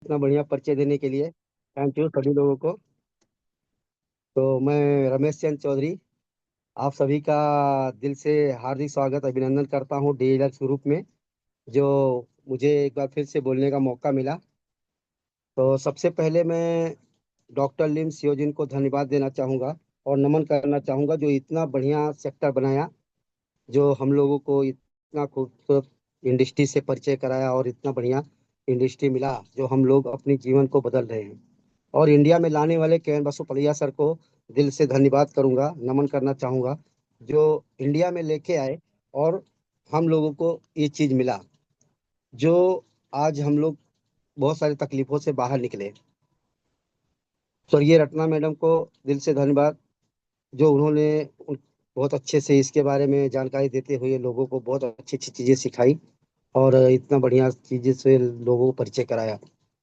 इतना बढ़िया परिचय देने के लिए। थैंक यू सभी लोगों को। तो मैं रमेश चंद्र चौधरी आप सभी का दिल से हार्दिक स्वागत अभिनंदन करता हूँ डीलक्स ग्रुप में, जो मुझे एक बार फिर से बोलने का मौका मिला। तो सबसे पहले मैं डॉक्टर लिम सियोजिन को धन्यवाद देना चाहूँगा और नमन करना चाहूँगा, जो इतना बढ़िया सेक्टर बनाया, जो हम लोगों को इतना खूबसूरत इंडस्ट्री से परिचय कराया और इतना बढ़िया इंडस्ट्री मिला जो हम लोग अपने जीवन को बदल रहे हैं। और इंडिया में लाने वाले के एन बसुपलिया सर को दिल से धन्यवाद करूंगा, नमन करना चाहूंगा, जो इंडिया में लेके आए और हम लोगों को ये चीज मिला, जो आज हम लोग बहुत सारी तकलीफों से बाहर निकले। स्वर्गीय रत्ना मैडम को दिल से धन्यवाद, जो उन्होंने बहुत अच्छे से इसके बारे में जानकारी देते हुए लोगों को बहुत अच्छी अच्छी चीजें सिखाई और इतना बढ़िया चीजें से लोगों को परिचय कराया।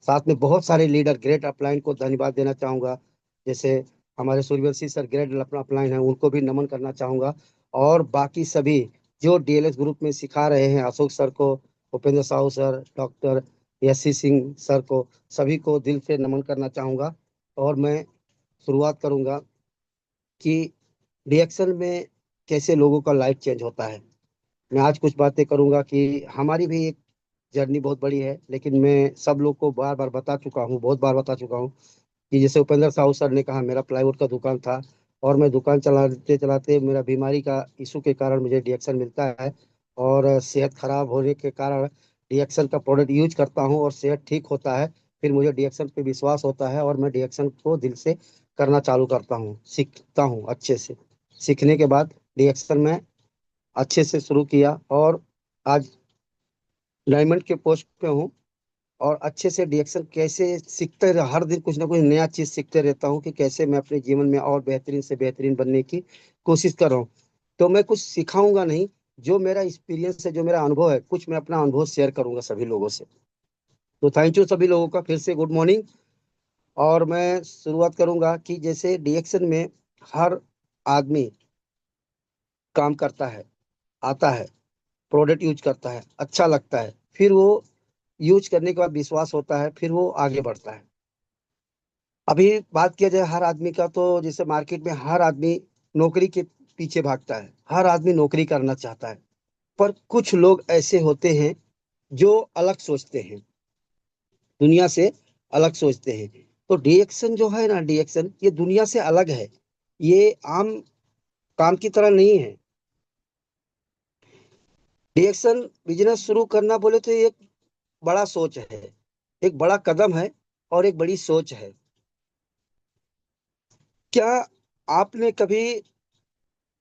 साथ में बहुत सारे लीडर ग्रेट अपलाइन को धन्यवाद देना चाहूंगा, जैसे हमारे सूर्यवंशी सर ग्रेट अपलाइन है, उनको भी नमन करना चाहूंगा। और बाकी सभी जो डीएलएस ग्रुप में सिखा रहे हैं, अशोक सर को, Upendra Sahu sir, doctor S C Singh sir को, सभी को दिल से नमन करना चाहूंगा। और मैं शुरुआत करूंगा कि रिएक्शन में कैसे लोगों का लाइफ चेंज होता है। मैं आज कुछ बातें करूंगा कि हमारी भी एक जर्नी बहुत बड़ी है, लेकिन मैं सब लोग को बार बार बता चुका हूँ, बहुत बार बता चुका हूँ कि जैसे उपेंद्र साहू सर ने कहा, मेरा प्लाईवुड का दुकान था और मैं दुकान चलाते चलाते मेरा बीमारी का इशू के कारण मुझे रिएक्शन मिलता है, और सेहत खराब होने के कारण रिएक्शन का प्रोडक्ट यूज करता हूँ और सेहत ठीक होता है। फिर मुझे रिएक्शन पे विश्वास होता है और मैं रिएक्शन को दिल से करना चालू करता हूँ, सीखता हूँ अच्छे से। सीखने के बाद रिएक्शन में अच्छे से शुरू किया और आज डायमंड के पोस्ट पे हूँ। और अच्छे से रिएक्शन कैसे सीखते रह, हर दिन कुछ ना कुछ नया चीज सीखते रहता हूँ कि कैसे मैं अपने जीवन में और बेहतरीन से बेहतरीन बनने की कोशिश कर रहा हूँ। तो मैं कुछ सिखाऊंगा नहीं, जो मेरा एक्सपीरियंस है, जो मेरा अनुभव है, कुछ मैं अपना अनुभव शेयर करूंगा सभी लोगों से। तो थैंक यू सभी लोगों का फिर से गुड मॉर्निंग। और मैं शुरुआत करूंगा कि जैसे रिएक्शन में हर आदमी काम करता है, आता है, प्रोडक्ट यूज करता है, अच्छा लगता है, फिर वो यूज करने के बाद विश्वास होता है, फिर वो आगे बढ़ता है। अभी बात किया जाए हर आदमी का, तो जैसे मार्केट में हर आदमी नौकरी के पीछे भागता है, हर आदमी नौकरी करना चाहता है। पर कुछ लोग ऐसे होते हैं जो अलग सोचते हैं, दुनिया से अलग सोचते हैं। तो डिएक्शन जो है ना, डिएक्शन ये दुनिया से अलग है, ये आम काम की तरह नहीं है। डिएक्शन बिजनेस शुरू करना बोले तो ये एक बड़ा सोच है, एक बड़ा कदम है और एक बड़ी सोच है। क्या आपने कभी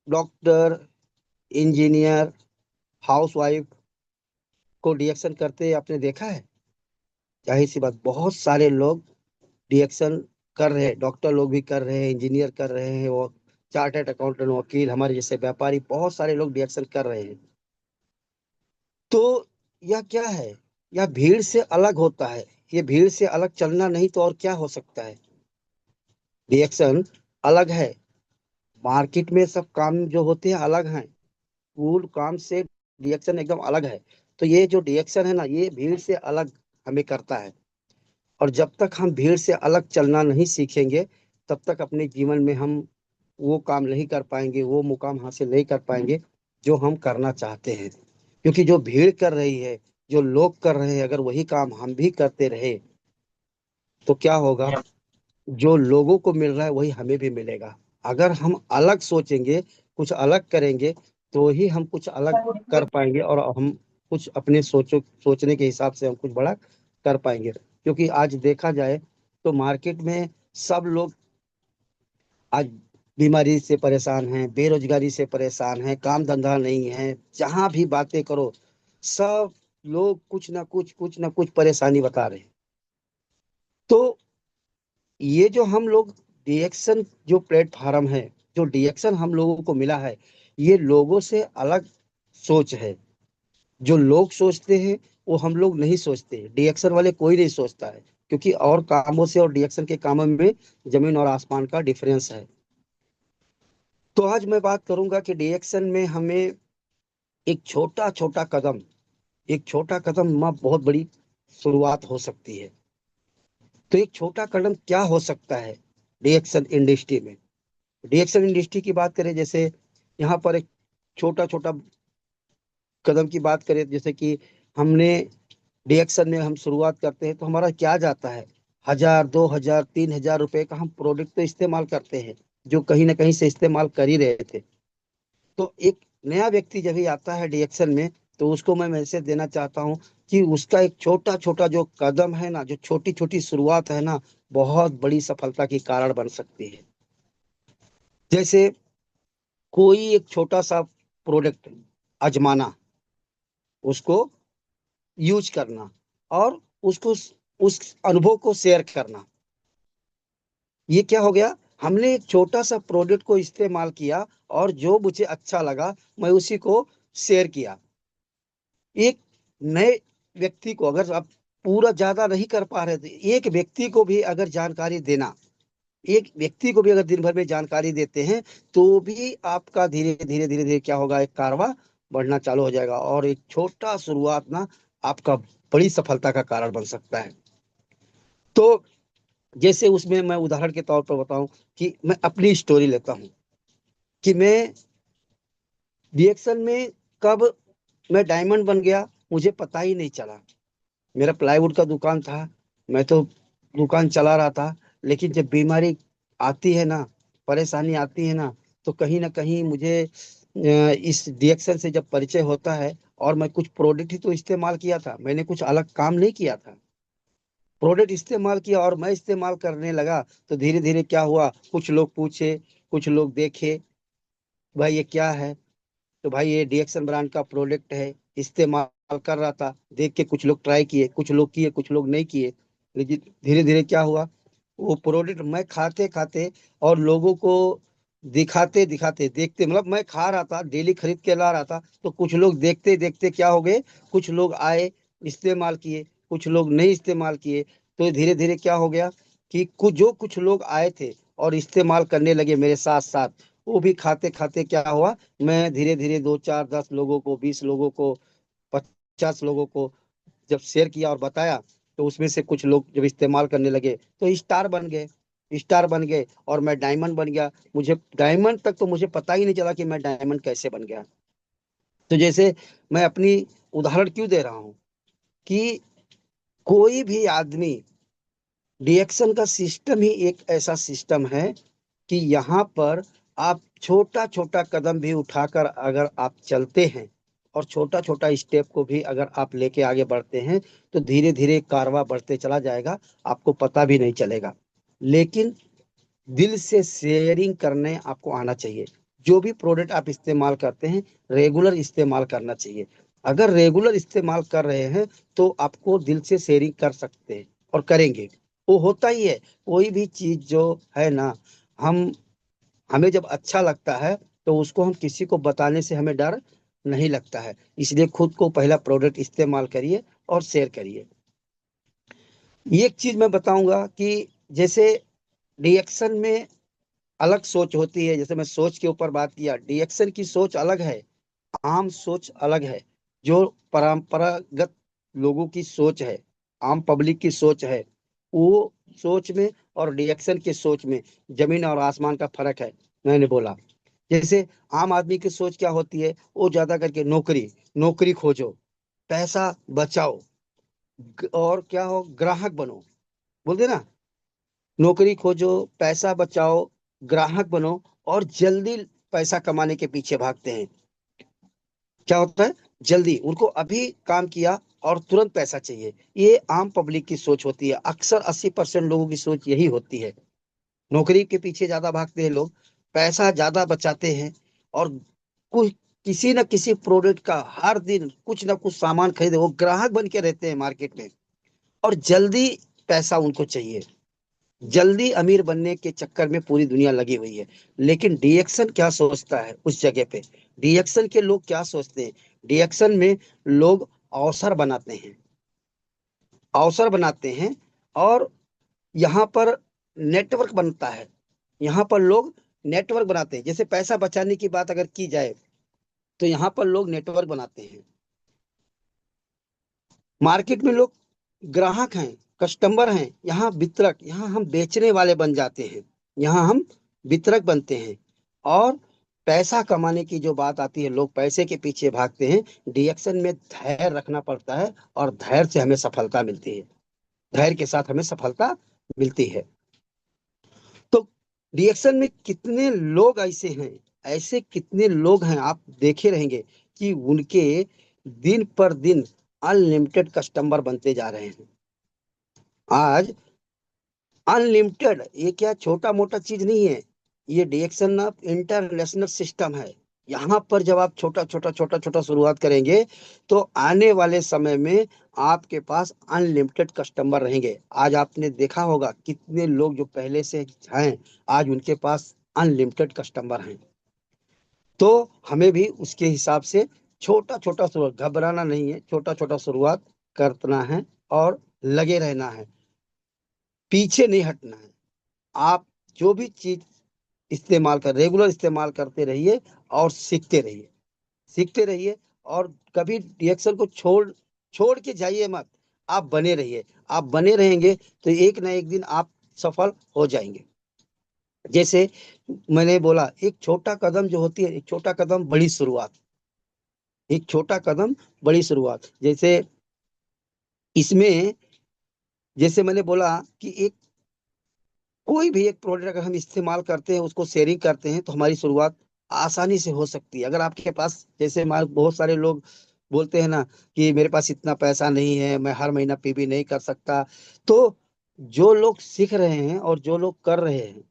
डॉक्टर, इंजीनियर, हाउसवाइफ को रिएक्शन करते आपने देखा है? जाहिर सी बात, बहुत सारे लोग रिएक्शन कर रहे हैं, डॉक्टर लोग भी कर रहे हैं, इंजीनियर कर रहे हैं, वो चार्टर्ड अकाउंटेंट, वकील, हमारे जैसे व्यापारी, बहुत सारे लोग रिएक्शन कर रहे हैं। तो यह क्या है? यह भीड़ से अलग होता है। ये भीड़ से अलग चलना नहीं तो और क्या हो सकता है? रिएक्शन अलग है। मार्केट में सब काम जो होते हैं अलग हैं, फूल काम से रिएक्शन एकदम अलग है। तो ये जो रिएक्शन है ना, ये भीड़ से अलग हमें करता है। और जब तक हम भीड़ से अलग चलना नहीं सीखेंगे, तब तक अपने जीवन में हम वो काम नहीं कर पाएंगे, वो मुकाम हासिल नहीं कर पाएंगे जो हम करना चाहते हैं। क्योंकि जो भीड़ कर रही है, जो लोग कर रहे हैं, अगर वही काम हम भी करते रहे तो क्या होगा? जो लोगों को मिल रहा है वही हमें भी मिलेगा। अगर हम अलग सोचेंगे, कुछ अलग करेंगे, तो ही हम कुछ अलग कर पाएंगे और हम कुछ अपने सोचने के हिसाब से हम कुछ बड़ा कर पाएंगे। क्योंकि आज देखा जाए तो मार्केट में सब लोग आज बीमारी से परेशान हैं, बेरोजगारी से परेशान हैं, काम धंधा नहीं है, जहां भी बातें करो सब लोग कुछ ना कुछ परेशानी बता रहे हैं। तो ये जो हम लोग रिएक्शन, जो प्लेटफॉर्म है, जो रिएक्शन हम लोगों को मिला है, ये लोगों से अलग सोच है। जो लोग सोचते हैं वो हम लोग नहीं सोचते, रिएक्शन वाले कोई नहीं सोचता है। क्योंकि और कामों से और रिएक्शन के कामों में जमीन और आसमान का डिफरेंस है। तो आज मैं बात करूंगा कि रिएक्शन में हमें एक छोटा छोटा कदम, एक छोटा कदम बहुत बड़ी शुरुआत हो सकती है। तो एक छोटा कदम क्या हो सकता है डीएक्शन इंडस्ट्री में? डीएक्शन इंडस्ट्री की बात करें, जैसे यहाँ पर एक छोटा छोटा कदम की बात करें, जैसे कि हमने डीएक्शन में हम शुरुआत करते हैं तो हमारा क्या जाता है, 1,000, 2,000, 3,000 रुपए का हम प्रोडक्ट तो इस्तेमाल करते हैं, जो कहीं ना कहीं से इस्तेमाल कर ही रहे थे। तो एक नया व्यक्ति जब भी आता है डीएक्शन में, तो उसको मैं मैसेज देना चाहता हूँ कि उसका एक छोटा छोटा जो कदम है ना, जो छोटी छोटी शुरुआत है ना, बहुत बड़ी सफलता की कारण बन सकती है। जैसे कोई एक छोटा सा प्रोडक्ट आजमाना, उसको यूज करना, और उसको उस अनुभव को शेयर करना। ये क्या हो गया, हमने एक छोटा सा प्रोडक्ट को इस्तेमाल किया और जो मुझे अच्छा लगा मैं उसी को शेयर किया। एक नए व्यक्ति को अगर आप पूरा ज्यादा नहीं कर पा रहे थे, एक व्यक्ति को भी अगर जानकारी देना, एक व्यक्ति को भी अगर दिन भर में जानकारी देते हैं, तो भी आपका धीरे धीरे धीरे धीरे क्या होगा, एक कारवा बढ़ना चालू हो जाएगा, और एक छोटा शुरुआत ना आपका बड़ी सफलता का कारण बन सकता है। तो जैसे उसमें मैं उदाहरण के तौर पर बताऊं कि मैं अपनी स्टोरी लेता हूं कि मैं रिएक्शन में कब मैं डायमंड बन गया, मुझे पता ही नहीं चला। मेरा प्लाईवुड का दुकान था, मैं तो दुकान चला रहा था, लेकिन जब बीमारी आती है ना, परेशानी आती है ना, तो कहीं ना कहीं मुझे इस रिएक्शन से जब परिचय होता है, और मैं कुछ प्रोडक्ट ही तो इस्तेमाल किया था, मैंने कुछ अलग काम नहीं किया था, प्रोडक्ट इस्तेमाल किया और मैं इस्तेमाल करने लगा। तो धीरे धीरे क्या हुआ, कुछ लोग पूछे, कुछ लोग देखे, भाई ये क्या है, तो भाई ये डीएक्सन ब्रांड का प्रोडक्ट है, इस्तेमाल कर रहा था, देख के कुछ लोग ट्राई किए, कुछ लोग किए, कुछ लोग नहीं किए। लेकिन धीरे धीरे क्या हुआ, वो प्रोडक्ट मैं खाते खाते और लोगों को दिखाते दिखाते देखते, मतलब मैं खा रहा था, डेली खरीद के ला रहा था, तो कुछ लोग देखते देखते क्या हो गए, कुछ लोग आए, इस्तेमाल किए, कुछ लोग नहीं इस्तेमाल किए। तो धीरे धीरे क्या हो गया कि कुछ लोग आए थे और इस्तेमाल करने लगे मेरे साथ साथ, वो भी खाते खाते क्या हुआ, मैं धीरे धीरे 2, 4, 10 लोगों को, 20 लोगों को, 50 लोगों को जब शेयर किया और बताया, तो उसमें से कुछ लोग जब इस्तेमाल करने लगे तो स्टार बन गए, स्टार बन गए, और मैं डायमंड बन गया। मुझे डायमंड तक तो मुझे पता ही नहीं चला कि मैं डायमंड कैसे बन गया। तो जैसे मैं अपनी उदाहरण क्यों दे रहा हूँ कि कोई भी आदमी, रिएक्शन का सिस्टम ही एक ऐसा सिस्टम है कि यहाँ पर आप छोटा छोटा कदम भी उठाकर अगर आप चलते हैं, और छोटा छोटा स्टेप को भी अगर आप लेके आगे बढ़ते हैं, तो धीरे धीरे कारवा बढ़ते चला जाएगा, आपको पता भी नहीं चलेगा। लेकिन दिल से शेयरिंग करने आपको आना चाहिए। जो भी प्रोडक्ट आप इस्तेमाल करते हैं, रेगुलर इस्तेमाल करना चाहिए। अगर रेगुलर इस्तेमाल कर रहे हैं, तो आपको दिल से शेयरिंग कर सकते हैं और करेंगे। वो होता ही है, कोई भी चीज जो है ना, हम हमें जब अच्छा लगता है, तो उसको हम किसी को बताने से हमें डर नहीं लगता है। इसलिए खुद को पहला प्रोडक्ट इस्तेमाल करिए और शेयर करिए। एक चीज मैं बताऊंगा कि जैसे रिएक्शन में अलग सोच होती है, जैसे मैं सोच के ऊपर बात किया, डीएक्शन की सोच अलग है, आम सोच अलग है। जो परंपरागत लोगों की सोच है, आम पब्लिक की सोच है, वो सोच में और डीएक्शन की सोच में जमीन और आसमान का फर्क है। मैंने बोला, जैसे आम आदमी की सोच क्या होती है, वो ज्यादा करके नौकरी, नौकरी खोजो, पैसा बचाओ, और क्या हो, ग्राहक बनो, बोलते ना, नौकरी खोजो, पैसा बचाओ, ग्राहक बनो, और जल्दी पैसा कमाने के पीछे भागते हैं। क्या होता है, जल्दी उनको अभी काम किया और तुरंत पैसा चाहिए। ये आम पब्लिक की सोच होती है, अक्सर 80% लोगों की सोच यही होती है। नौकरी के पीछे ज्यादा भागते हैं लोग, पैसा ज्यादा बचाते हैं, और कुछ किसी न किसी प्रोडक्ट का हर दिन कुछ ना कुछ सामान खरीदे, वो ग्राहक बन के रहते हैं मार्केट में, और जल्दी पैसा उनको चाहिए। जल्दी अमीर बनने के चक्कर में पूरी दुनिया लगी हुई है। लेकिन डीएक्शन क्या सोचता है उस जगह पे, डीएक्शन के लोग क्या सोचते हैं, डीएक्शन में लोग अवसर बनाते हैं, अवसर बनाते हैं, और यहाँ पर नेटवर्क बनता है। यहाँ पर लोग नेटवर्क बनाते हैं। जैसे पैसा बचाने की बात अगर की जाए, तो यहाँ पर लोग नेटवर्क बनाते हैं। मार्केट में लोग ग्राहक हैं, कस्टमर हैं, यहाँ वितरक, यहाँ हम बेचने वाले बन जाते हैं, यहाँ हम वितरक बनते हैं। और पैसा कमाने की जो बात आती है, लोग पैसे के पीछे भागते हैं। डीएक्शन में धैर्य रखना पड़ता है, और धैर्य से हमें सफलता मिलती है, धैर्य के साथ हमें सफलता मिलती है। तो डीएक्शन में कितने लोग ऐसे हैं, ऐसे कितने लोग हैं, आप देखे रहेंगे कि उनके दिन पर दिन अनलिमिटेड कस्टमर बनते जा रहे हैं। आज अनलिमिटेड, ये क्या छोटा मोटा चीज नहीं है, ये डीएक्शन ऑफ इंटरनेशनल सिस्टम है। यहाँ पर जब आप छोटा छोटा शुरुआत करेंगे, तो आने वाले समय में आपके पास अनलिमिटेड कस्टमर रहेंगे। आज आपने देखा होगा कितने लोग जो पहले से हैं, आज उनके पास अनलिमिटेड कस्टमर हैं। तो हमें भी उसके हिसाब से छोटा छोटा शुरुआत, घबराना नहीं है, छोटा छोटा शुरुआत करना है, और लगे रहना है, पीछे नहीं हटना है। आप जो भी चीज इस्तेमाल कर, रेगुलर इस्तेमाल करते रहिए, और सीखते रहिए, सीखते रहिए। और कभी रिएक्शन को छोड़ छोड़ के जाइए मत, आप बने रहिए। आप बने रहेंगे तो एक ना एक दिन आप सफल हो जाएंगे। जैसे मैंने बोला, एक छोटा कदम जो होती है, एक छोटा कदम बड़ी शुरुआत, एक छोटा कदम बड़ी शुरुआत। जैसे इसमें, जैसे मैंने बोला कि एक कोई भी एक प्रोडक्ट अगर हम इस्तेमाल करते हैं, उसको शेयरिंग करते हैं, तो हमारी शुरुआत आसानी से हो सकती है। अगर आपके पास, जैसे हमारे बहुत सारे लोग बोलते हैं ना कि मेरे पास इतना पैसा नहीं है, मैं हर महीना पीबी नहीं कर सकता। तो जो लोग सीख रहे हैं और जो लोग कर रहे हैं,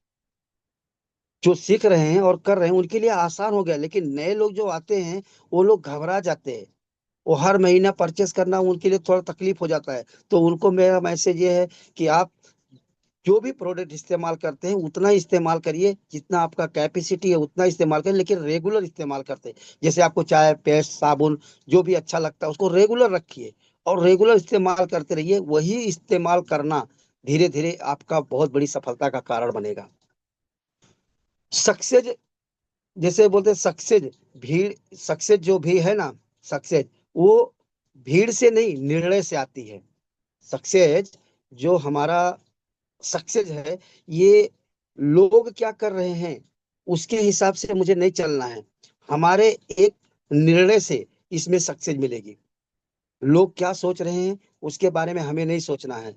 जो सीख रहे हैं और कर रहे हैं, उनके लिए आसान हो गया। लेकिन नए लोग जो आते हैं, वो लोग घबरा जाते हैं, वो हर महीना परचेस करना उनके लिए थोड़ा तकलीफ हो जाता है। तो उनको मेरा मैसेज ये है कि आप जो भी प्रोडक्ट इस्तेमाल करते हैं, उतना ही इस्तेमाल करिए, जितना आपका कैपेसिटी है उतना इस्तेमाल करिए, लेकिन रेगुलर इस्तेमाल करते हैं। जैसे आपको चाय, पेस्ट, साबुन जो भी अच्छा लगता है, उसको रेगुलर रखिए, और रेगुलर इस्तेमाल करते रहिए। वही इस्तेमाल करना धीरे धीरे आपका बहुत बड़ी सफलता का कारण बनेगा। सक्सेस, जैसे बोलते हैं सक्सेस, भीड़, सक्सेस जो भी है ना, सक्सेस वो भीड़ से नहीं, निर्णय से आती है। सक्सेस, जो हमारा सक्सेस है, ये लोग क्या कर रहे हैं उसके हिसाब से मुझे नहीं चलना है। हमारे एक निर्णय से इसमें सक्सेस मिलेगी। लोग क्या सोच रहे हैं उसके बारे में हमें नहीं सोचना है,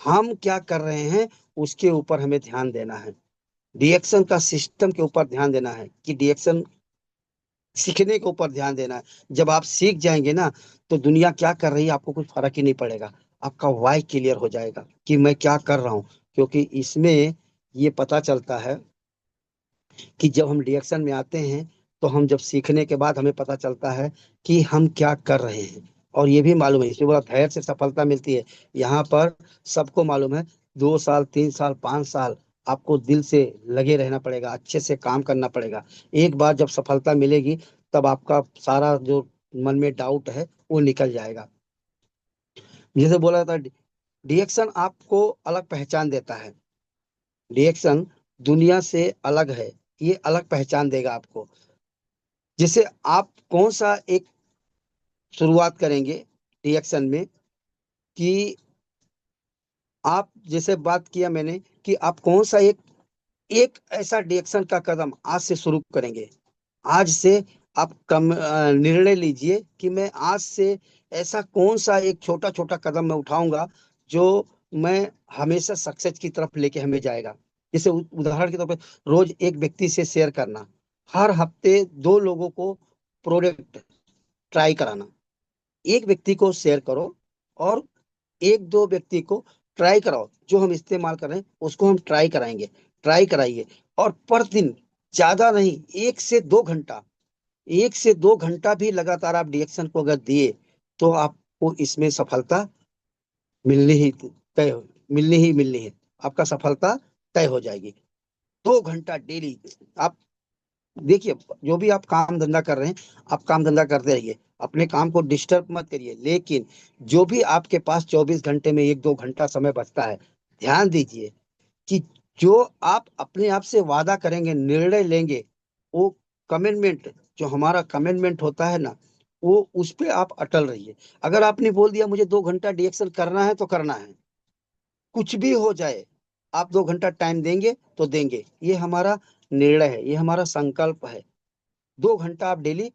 हम क्या कर रहे हैं उसके ऊपर हमें ध्यान देना है। रिएक्शन का सिस्टम के ऊपर ध्यान देना है, कि रिएक्शन सीखने के ऊपर ध्यान देना है। जब आप सीख जाएंगे ना, तो दुनिया क्या कर रही है आपको कुछ फर्क ही नहीं पड़ेगा। आपका वाई क्लियर हो जाएगा कि मैं क्या कर रहा हूँ। क्योंकि इसमें ये पता चलता है कि जब हम रिएक्शन में आते हैं, तो हम जब सीखने के बाद हमें पता चलता है कि हम क्या कर रहे हैं। और ये भी मालूम है, इसमें बड़ा धैर्य से सफलता मिलती है। यहाँ पर सबको मालूम है, 2 साल, 3 साल, 5 साल आपको दिल से लगे रहना पड़ेगा, अच्छे से काम करना पड़ेगा। एक बार जब सफलता मिलेगी, तब आपका सारा जो मन में डाउट है वो निकल जाएगा। जैसे बोला था, रिएक्शन आपको अलग पहचान देता है। रिएक्शन दुनिया से अलग है, ये अलग पहचान देगा आपको। जैसे आप कौन सा एक शुरुआत करेंगे रिएक्शन में, कि आप, जैसे बात किया मैंने, कि आप कौन सा एक एक ऐसा रिएक्शन का कदम आज से शुरू करेंगे। आज से आप निर्णय लीजिए कि मैं आज से ऐसा कौन सा एक छोटा छोटा कदम मैं उठाऊंगा, जो मैं हमेशा सक्सेस की तरफ लेके हमें जाएगा। जैसे उदाहरण के तौर पे, रोज एक व्यक्ति से शेयर करना, हर हफ्ते 2 लोगों को प्रोडक्ट ट्राई कराना। एक व्यक्ति को शेयर करो, और 1-2 व्यक्ति को ट्राई कराओ। जो हम इस्तेमाल कर रहे हैं उसको हम ट्राई कराएंगे, ट्राई कराइए। और प्रतिदिन, ज्यादा नहीं, 1 से 2 घंटा, 1 से 2 घंटा भी लगातार आप रिएक्शन को अगर दिए, तो आपको इसमें सफलता मिलनी ही तय मिलनी ही मिलनी है। आपका सफलता तय हो जाएगी। 2 घंटा डेली आप देखिए, जो भी आप काम धंधा कर रहे हैं, आप काम धंधा करते रहिए, अपने काम को डिस्टर्ब मत करिए। लेकिन जो भी आपके पास 24 घंटे में 1-2 घंटा समय बचता है, ध्यान दीजिए कि जो आप अपने आप से वादा करेंगे, निर्णय लेंगे, वो कमिटमेंट, जो हमारा कमिटमेंट होता है ना, वो उस पे आप अटल रहिए। अगर आपने बोल दिया मुझे 2 घंटा रिएक्शन करना है, तो करना है, कुछ भी हो जाए, आप 2 घंटा टाइम देंगे तो देंगे, ये हमारा निर्णय है, ये हमारा संकल्प है। 2 घंटा आप डेली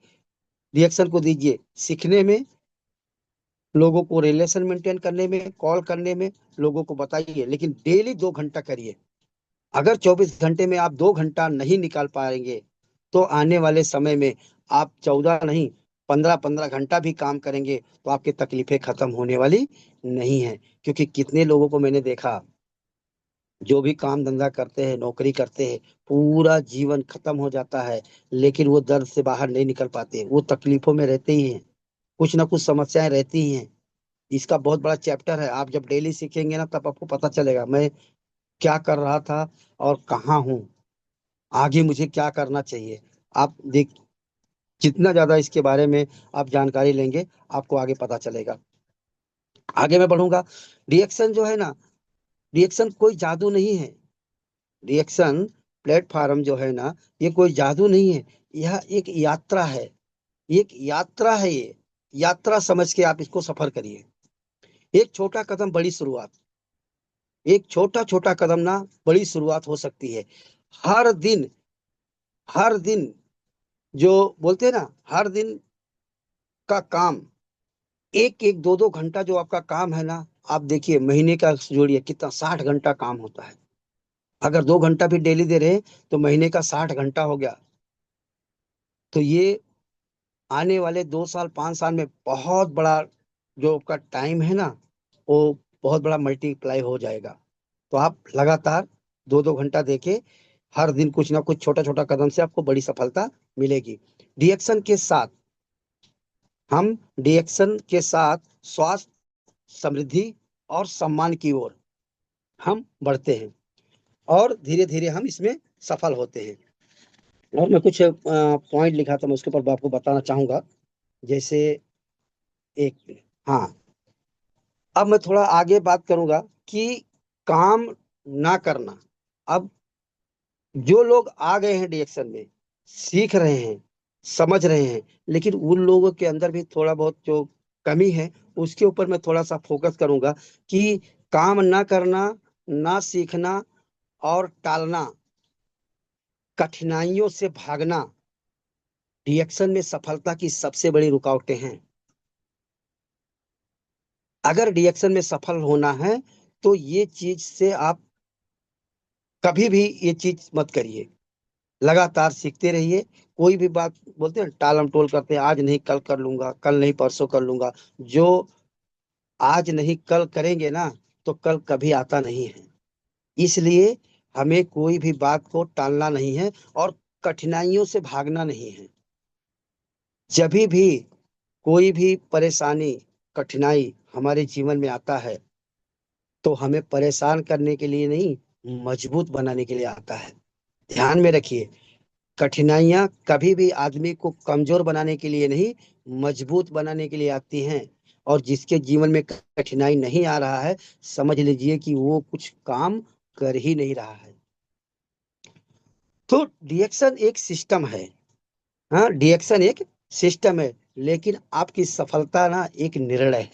रिएक्शन को दीजिए, सीखने में, लोगों को रिलेशन मेंटेन करने में, कॉल करने में, लोगों को बताइए, लेकिन डेली 2 घंटा करिए। अगर 24 घंटे में आप 2 घंटा नहीं निकाल पाएंगे, तो आने वाले समय में आप 14 नहीं, 15-15 घंटा भी काम करेंगे तो आपकी तकलीफें खत्म होने वाली नहीं है। क्योंकि कितने लोगों को मैंने देखा, जो भी काम धंधा करते हैं, नौकरी करते हैं, पूरा जीवन खत्म हो जाता है, लेकिन वो दर्द से बाहर नहीं निकल पाते, वो तकलीफों में रहते ही हैं, कुछ ना कुछ समस्याएं रहती ही हैं। इसका बहुत बड़ा चैप्टर है, आप जब डेली सीखेंगे ना, तब आपको पता चलेगा मैं क्या कर रहा था और कहाँ हूँ, आगे मुझे क्या करना चाहिए। आप देख, जितना ज्यादा इसके बारे में आप जानकारी लेंगे, आपको आगे पता चलेगा। आगे मैं बढ़ूंगा। रिएक्शन जो है ना, रिएक्शन कोई जादू नहीं है। रिएक्शन प्लेटफॉर्म जो है ना, ये कोई जादू नहीं है, यह एक यात्रा है। एक यात्रा है ये, यात्रा समझ के आप इसको सफर करिए। एक छोटा कदम बड़ी शुरुआत, एक छोटा छोटा कदम ना बड़ी शुरुआत हो सकती है। हर दिन, हर दिन, जो बोलते हैं ना, हर दिन का काम, एक एक दो दो घंटा जो आपका काम है ना, आप देखिए महीने का जोड़िए कितना, 60 घंटा काम होता है। अगर 2 घंटा भी डेली दे रहे हैं, तो महीने का 60 घंटा हो गया। तो ये आने वाले 2 साल 5 साल में बहुत बड़ा, जो आपका टाइम है ना, वो बहुत बड़ा मल्टीप्लाई हो जाएगा। तो आप लगातार 2-2 घंटा देके, हर दिन कुछ ना कुछ छोटा छोटा कदम से आपको बड़ी सफलता मिलेगी। रिएक्शन के साथ, हम रिएक्शन के साथ स्वास्थ्य, समृद्धि और सम्मान की ओर हम बढ़ते हैं, और धीरे धीरे हम इसमें सफल होते हैं। और मैं कुछ पॉइंट लिखा था, मैं उसके ऊपर आपको बताना चाहूंगा। जैसे, एक मिनट, हाँ, अब मैं थोड़ा आगे बात करूंगा कि काम ना करना। अब जो लोग आ गए हैं रिएक्शन में, सीख रहे हैं, समझ रहे हैं, लेकिन उन लोगों के अंदर भी थोड़ा बहुत जो कमी है, उसके ऊपर मैं थोड़ा सा फोकस करूंगा कि काम ना करना, ना सीखना और टालना, कठिनाइयों से भागना, रिएक्शन में सफलता की सबसे बड़ी रुकावटें हैं। अगर रिएक्शन में सफल होना है, तो ये चीज से आप कभी भी ये चीज मत करिए। लगातार सीखते रहिए। कोई भी बात बोलते हैं, टालम टोल करते हैं, आज नहीं कल कर लूंगा, कल नहीं परसों कर लूंगा। जो आज नहीं कल करेंगे ना, तो कल कभी आता नहीं है। इसलिए हमें कोई भी बात को टालना नहीं है, और कठिनाइयों से भागना नहीं है। जब भी कोई भी परेशानी, कठिनाई हमारे जीवन में आता है, तो हमें परेशान करने के लिए नहीं, मजबूत बनाने के लिए आता है। ध्यान में रखिए, कठिनाइयां कभी भी आदमी को कमजोर बनाने के लिए नहीं, मजबूत बनाने के लिए आती हैं। और जिसके जीवन में कठिनाई नहीं आ रहा है, समझ लीजिए कि वो कुछ काम कर ही नहीं रहा है। तो रिएक्शन एक सिस्टम है। हाँ, रिएक्शन एक सिस्टम है, लेकिन आपकी सफलता ना एक निर्णय है।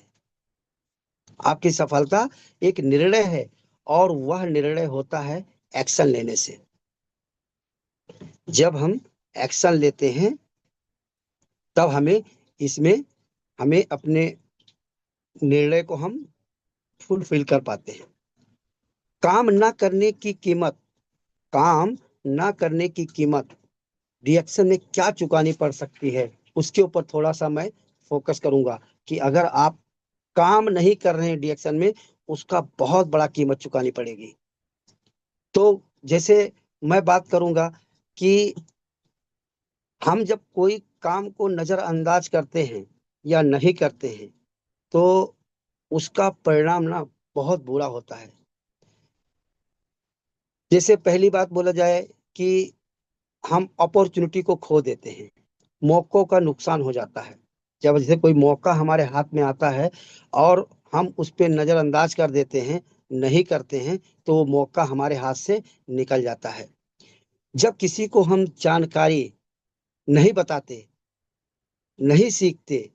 आपकी सफलता एक निर्णय है, और वह निर्णय होता है एक्शन लेने से। जब हम एक्शन लेते हैं, तब हमें इसमें, हमें अपने निर्णय को हम फुलफिल कर पाते हैं। काम ना करने की कीमत, काम ना करने की कीमत रिएक्शन में क्या चुकानी पड़ सकती है, उसके ऊपर थोड़ा सा मैं फोकस करूंगा। कि अगर आप काम नहीं कर रहे हैं रिएक्शन में, उसका बहुत बड़ा कीमत चुकानी पड़ेगी। तो जैसे मैं बात करूंगा कि हम जब कोई काम को नजरअंदाज करते हैं या नहीं करते हैं, तो उसका परिणाम ना बहुत बुरा होता है। जैसे पहली बात बोला जाए कि हम अपॉर्चुनिटी को खो देते हैं, मौकों का नुकसान हो जाता है। जब जैसे कोई मौका हमारे हाथ में आता है, और हम उस पर नजरअंदाज कर देते हैं, नहीं करते हैं, तो वो मौका हमारे हाथ से निकल जाता है। जब किसी को हम जानकारी नहीं बताते, नहीं सीखते,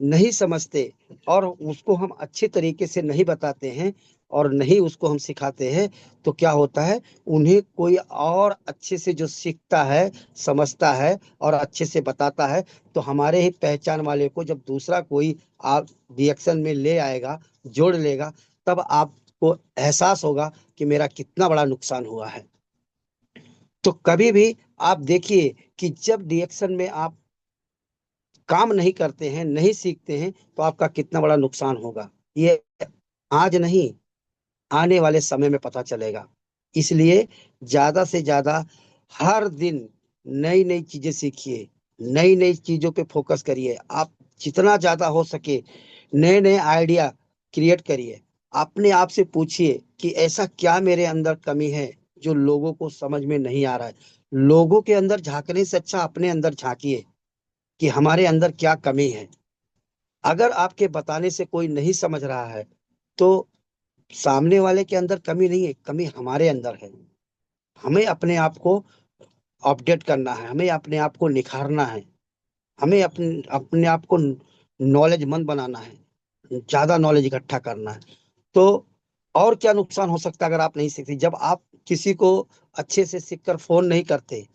नहीं समझते, और उसको हम अच्छे तरीके से नहीं बताते हैं, और नहीं उसको हम सिखाते हैं, तो क्या होता है, उन्हें कोई और अच्छे से जो सीखता है, समझता है और अच्छे से बताता है, तो हमारे ही पहचान वाले को जब दूसरा कोई आप रिएक्शन में ले आएगा, जोड़ लेगा, तब आपको एहसास होगा कि मेरा कितना बड़ा नुकसान हुआ है। तो कभी भी आप देखिए कि जब रिएक्शन में आप काम नहीं करते हैं, नहीं सीखते हैं, तो आपका कितना बड़ा नुकसान होगा, ये आज नहीं, आने वाले समय में पता चलेगा। इसलिए ज्यादा से ज्यादा हर दिन नई नई चीजें सीखिए, नई नई चीजों पे फोकस करिए। आप जितना ज्यादा हो सके नए नए आइडिया क्रिएट करिए। अपने आप से पूछिए कि ऐसा क्या मेरे अंदर कमी है जो लोगों को समझ में नहीं आ रहा है। लोगों के अंदर झांकने से अच्छा अपने अंदर झांकिए कि हमारे अंदर क्या कमी है। अगर आपके बताने से कोई नहीं समझ रहा है, तो सामने वाले के अंदर कमी नहीं है, कमी हमारे अंदर है। हमें अपने आप को अपडेट करना है, हमें अपने आप को निखारना है, हमें अपने अपने आप को नॉलेजमंद बनाना है, ज्यादा नॉलेज इकट्ठा करना है। तो और क्या नुकसान हो सकता है अगर आप नहीं सीखते? जब आप किसी को अच्छे से सीखकर फोन नहीं करते,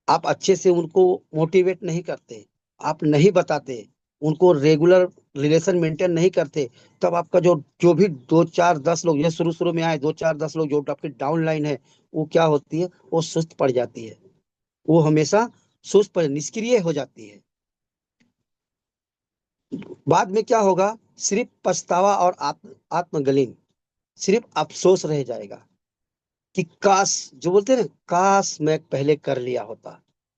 आप अच्छे से उनको मोटिवेट नहीं करते, आप नहीं बताते, उनको रेगुलर रिलेशन मेंटेन नहीं करते, तब आपका जो जो भी दो चार दस लोग, ये शुरू शुरू में आए दो चार दस लोग, जो आपकी डाउन लाइन है, वो क्या होती है, वो सुस्त पड़ जाती है। वो हमेशा सुस्त पड़, निष्क्रिय हो जाती है। बाद में क्या होगा, सिर्फ पछतावा और आत्मग्लानि, सिर्फ अफसोस रह जाएगा कि काश, जो बोलते हैं ना, काश मैं पहले कर लिया होता,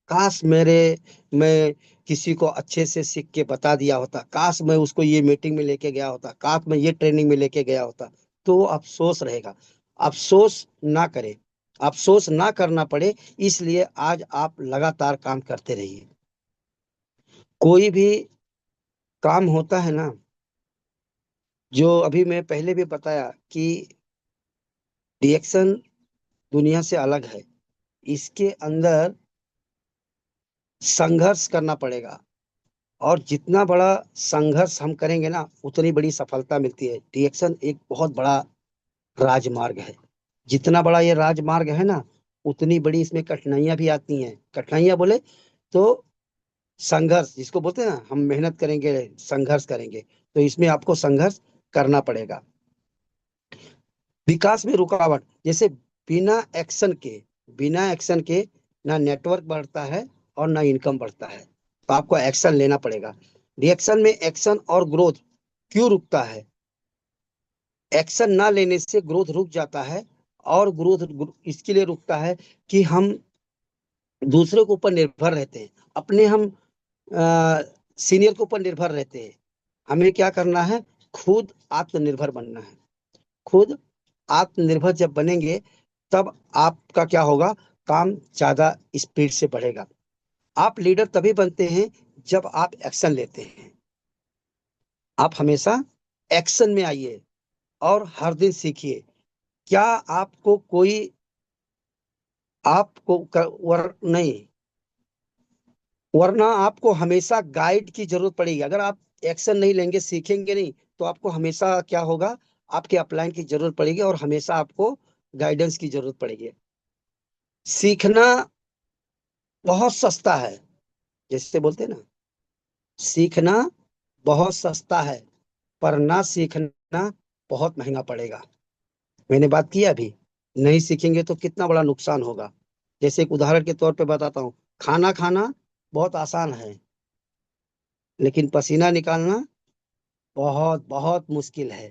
काश मैं किसी को अच्छे से सीख के बता दिया होता, काश मैं उसको ये मीटिंग में लेके गया होता, काश मैं ये ट्रेनिंग में लेके गया होता। तो वो अफसोस रहेगा। अफसोस ना करे, अफसोस ना करना पड़े, इसलिए आज आप लगातार काम करते रहिए। कोई भी काम होता है ना, जो अभी मैं पहले भी बताया कि रिएक्शन दुनिया से अलग है, इसके अंदर संघर्ष करना पड़ेगा। और जितना बड़ा संघर्ष हम करेंगे ना, उतनी बड़ी सफलता मिलती है। रिएक्शन एक बहुत बड़ा राजमार्ग है। जितना बड़ा ये राजमार्ग है ना, उतनी बड़ी इसमें कठिनाइयां भी आती हैं। कठिनाइयां बोले तो संघर्ष, जिसको बोलते हैं ना, हम मेहनत करेंगे, संघर्ष करेंगे, तो इसमें आपको संघर्ष करना पड़ेगा। विकास में रुकावट, जैसे बिना एक्शन के ना नेटवर्क बढ़ता है और ना इनकम बढ़ता है। तो आपको एक्शन लेना पड़ेगा। रिएक्शन में एक्शन और ग्रोथ क्यों रुकता है? एक्शन ना लेने से ग्रोथ रुक जाता है। और ग्रोथ इसके लिए रुकता है कि हम दूसरे के ऊपर निर्भर रहते हैं, अपने हम सीनियर के ऊपर निर्भर रहते हैं। हमें क्या करना है, खुद आत्मनिर्भर बनना है। खुद आत्मनिर्भर जब बनेंगे, तब आपका क्या होगा, काम ज्यादा स्पीड से बढ़ेगा। आप लीडर तभी बनते हैं जब आप एक्शन लेते हैं। आप हमेशा एक्शन में आइए और हर दिन सीखिए। क्या आपको कोई नहीं, वरना आपको हमेशा गाइड की जरूरत पड़ेगी। अगर आप एक्शन नहीं लेंगे, सीखेंगे नहीं, तो आपको हमेशा क्या होगा, आपके अपलाइन की जरूरत पड़ेगी और हमेशा आपको गाइडेंस की जरूरत पड़ेगी। सीखना बहुत सस्ता है, जैसे बोलते हैं ना, सीखना बहुत सस्ता है, पर ना सीखना बहुत महंगा पड़ेगा। मैंने बात किया अभी, नहीं सीखेंगे तो कितना बड़ा नुकसान होगा। जैसे एक उदाहरण के तौर पे बताता हूँ, खाना खाना बहुत आसान है, लेकिन पसीना निकालना बहुत बहुत मुश्किल है।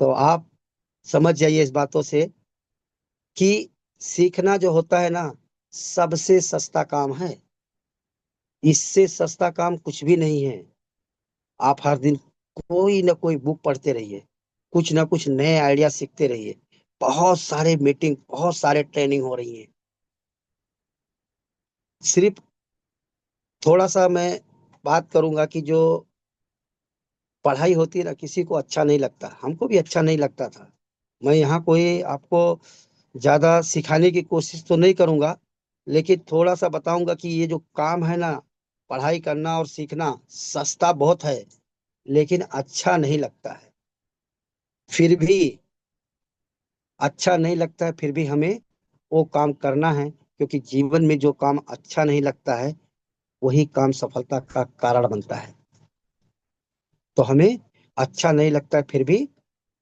तो आप समझ जाइए इस बातों से कि सीखना जो होता है ना, सबसे सस्ता काम है। इससे सस्ता काम कुछ भी नहीं है। आप हर दिन कोई ना कोई बुक पढ़ते रहिए, कुछ ना कुछ नए आइडिया सीखते रहिए। बहुत सारे मीटिंग, बहुत सारे ट्रेनिंग हो रही है। सिर्फ थोड़ा सा मैं बात करूंगा कि जो पढ़ाई होती है ना, किसी को अच्छा नहीं लगता, हमको भी अच्छा नहीं लगता था। मैं यहाँ कोई आपको ज्यादा सिखाने की कोशिश तो नहीं करूंगा, लेकिन थोड़ा सा बताऊंगा कि ये जो काम है ना, पढ़ाई करना और सीखना, सस्ता बहुत है, लेकिन अच्छा नहीं लगता है। फिर भी अच्छा नहीं लगता है, फिर भी हमें वो काम करना है, क्योंकि जीवन में जो काम अच्छा नहीं लगता है वही काम सफलता का कारण बनता है। तो हमें अच्छा नहीं लगता है फिर भी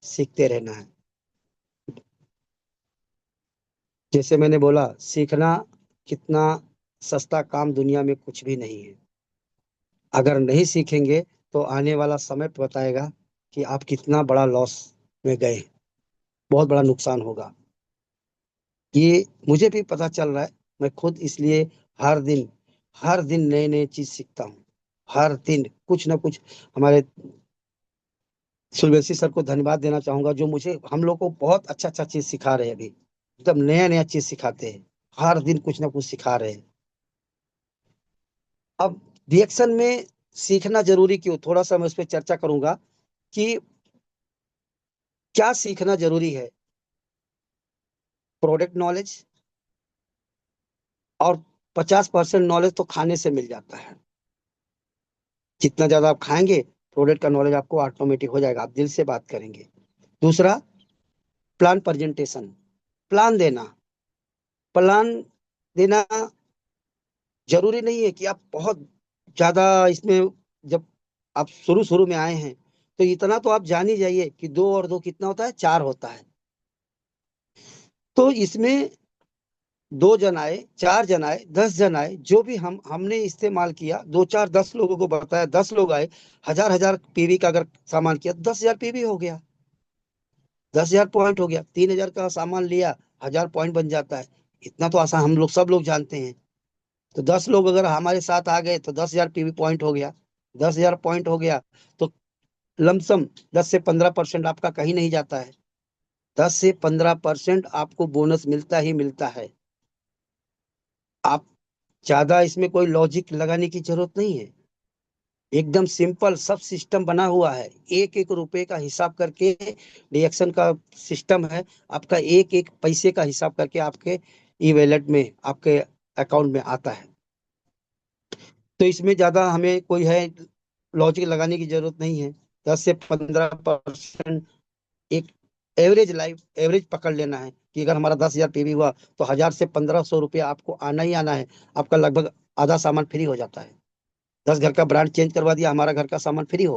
सीखते रहना है। जैसे मैंने बोला, सीखना कितना सस्ता काम दुनिया में कुछ भी नहीं है। अगर नहीं सीखेंगे तो आने वाला समय बताएगा कि आप कितना बड़ा लॉस में गए, बहुत बड़ा नुकसान होगा। ये मुझे भी पता चल रहा है। मैं खुद इसलिए हर दिन हर दिन नए नए चीज सीखता हूँ। हर दिन कुछ ना कुछ। हमारे सूर्यवंशी सर को धन्यवाद देना चाहूंगा, जो मुझे हम लोग को बहुत अच्छा अच्छा चीज सिखा रहे हैं अभी। एकदम नया नया चीज सिखाते हैं। हर दिन कुछ ना कुछ सिखा रहे हैं। अब रिएक्शन में सीखना जरूरी क्यों, थोड़ा सा मैं उस पर चर्चा करूंगा कि क्या सीखना जरूरी है। प्रोडक्ट नॉलेज, और 50% नॉलेज तो खाने से मिल जाता है। जितना ज्यादा आप खाएंगे, प्रोडक्ट का नॉलेज आपको ऑटोमेटिक हो जाएगा, आप दिल से बात करेंगे। दूसरा, प्लान प्रेजेंटेशन, प्लान देना। प्लान देना जरूरी नहीं है कि आप बहुत ज्यादा इसमें, जब आप शुरू शुरू में आए हैं तो इतना तो आप जान ही जाइए कि दो और दो कितना होता है, चार होता है। तो इसमें दो जन आए, चार जन आए, 10 जन आए, जो भी हमने इस्तेमाल किया, दो चार 10 लोगों को बताया, 10 लोग आए, हजार हजार पीवी का अगर सामान किया, 10,000 पीवी हो गया। 10,000 पॉइंट हो गया। 3,000 का सामान लिया, 1,000 पॉइंट बन जाता है। इतना तो आसान हम लोग सब लोग जानते हैं। तो 10 लोग अगर हमारे साथ आ गए तो 10,000 पीवी पॉइंट हो गया। 10,000 पॉइंट हो गया तो लमसम 10 से 15% आपका कहीं नहीं जाता है। 10 से 15% आपको बोनस मिलता ही मिलता है। आप ज्यादा इसमें कोई लॉजिक लगाने की जरूरत नहीं है। एकदम सिंपल सब सिस्टम बना हुआ है। एक एक रुपए का हिसाब करके रिएक्शन का सिस्टम है। आपका एक एक पैसे का हिसाब करके आपके ई वॉलेट में, आपके अकाउंट में आता है। तो इसमें ज्यादा हमें कोई है लॉजिक लगाने की जरूरत नहीं है। 10 से 15% एक एवरेज लाइफ एवरेज पकड़ लेना है कि अगर हमारा 10,000 पीवी हुआ तो 1,000 से 1,500 रुपया आपको आना ही आना है। आपका लगभग आधा सामान फ्री हो जाता है। 10 घर का ब्रांड चेंज करवा दिया, हमारा घर का सामान फ्री हो